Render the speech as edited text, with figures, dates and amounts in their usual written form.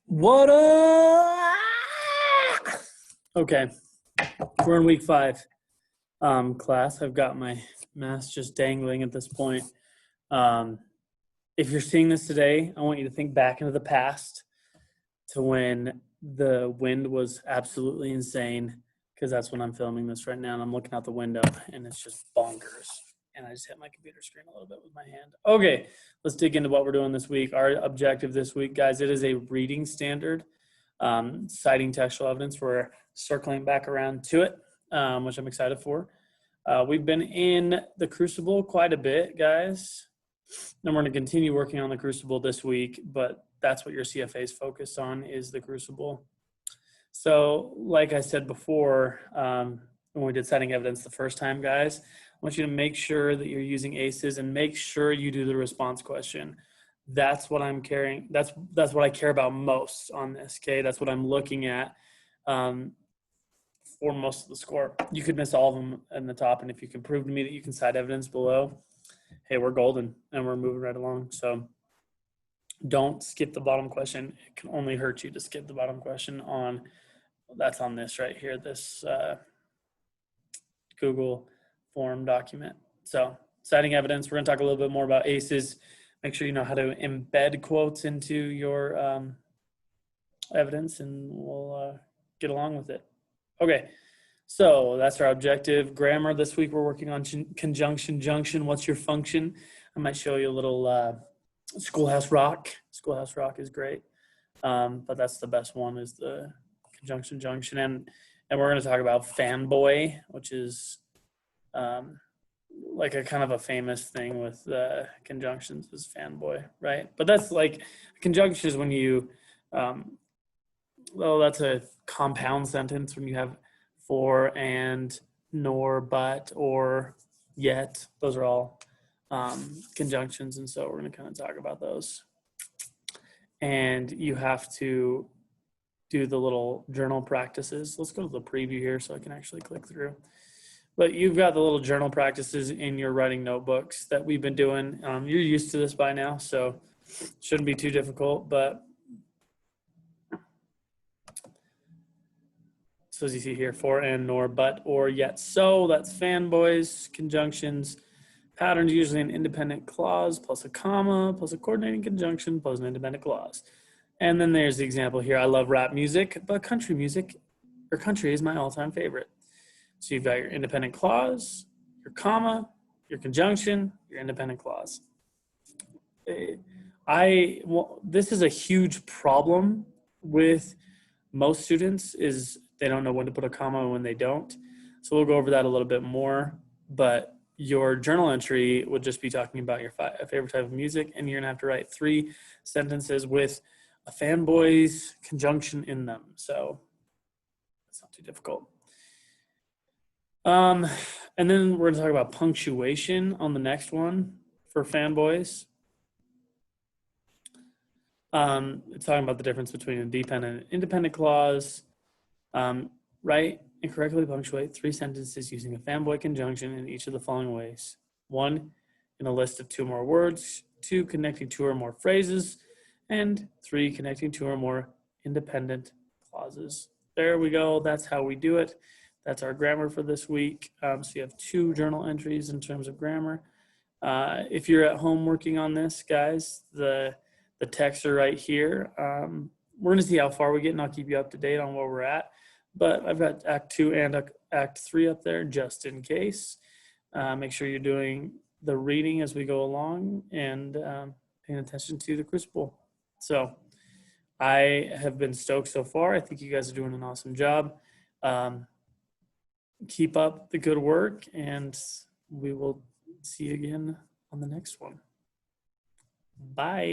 What up? Okay, we're in week 5. Class, I've got my mask just dangling at this point. Um, if you're seeing this today, I want you to think back into the past to when the wind was absolutely insane, because that's when I'm filming this right now, and I'm looking out the window, and it's just bonkers. And I just hit my computer screen a little bit with my hand. Okay, let's dig into what we're doing this week. Our objective this week, guys, it is a reading standard. Citing textual evidence. We're circling back around to it, which I'm excited for. We've been in the Crucible quite a bit, guys. And we're going to continue working on the Crucible this week, but that's what your CFA is focused on, is the Crucible. So like I said before, when we did citing evidence the first time, guys, I want you to make sure that you're using ACEs and make sure you do the response question. That's what I'm carrying. That's what I care about most on this. Okay, that's what I'm looking at for most of the score. You could miss all of them in the top, and if you can prove to me that you can cite evidence below, hey, we're golden and we're moving right along. So don't skip the bottom question. It can only hurt you to skip the bottom question on. That's on this right here. This Google form document. So citing evidence. We're going to talk a little bit more about ACEs. Make sure you know how to embed quotes into your evidence, and we'll get along with it. Okay, so that's our objective. Grammar this week, we're working on conjunction, junction. What's your function? I might show you a little Schoolhouse Rock. Schoolhouse Rock is great, but that's the best one, is the conjunction, junction. And we're going to talk about fanboy, which is like a kind of a famous thing with conjunctions, is fanboy, right? But that's like, conjunction is when you, well, that's a compound sentence when you have for, and, nor, but, or, yet. Those are all conjunctions, and so we're going to kind of talk about those. And you have to do the little journal practices. Let's go to the preview here so I can actually click through. But you've got the little journal practices in your writing notebooks that we've been doing. You're used to this by now, so it shouldn't be too difficult. But so as you see here, for, and, nor, but, or, yet, so. That's fanboys. Conjunctions. Patterns, usually an independent clause plus a comma plus a coordinating conjunction plus an independent clause. And then there's the example here. I love rap music, but country music, or country, is my all-time favorite. So you've got your independent clause, your comma, your conjunction, your independent clause. This is a huge problem with most students, is they don't know when to put a comma and when they don't. So we'll go over that a little bit more, but your journal entry would just be talking about your favorite type of music, and you're gonna have to write 3 sentences with a fanboy's conjunction in them. So it's not too difficult. And then we're gonna talk about punctuation on the next one for fanboys. It's talking about the difference between a dependent and independent clause. Write and correctly punctuate 3 sentences using a fanboy conjunction in each of the following ways. 1, in a list of 2 or more words. 2, connecting 2 or more phrases. And 3, connecting 2 or more independent clauses. There we go. That's how we do it. That's our grammar for this week. So you have 2 journal entries in terms of grammar. If you're at home working on this, guys, the texts are right here. We're going to see how far we get, and I'll keep you up to date on where we're at. But I've got Act 2 and Act 3 up there just in case. Make sure you're doing the reading as we go along, and paying attention to the Crucible. So I have been stoked so far. I think you guys are doing an awesome job. Keep up the good work, and we will see you again on the next one. Bye.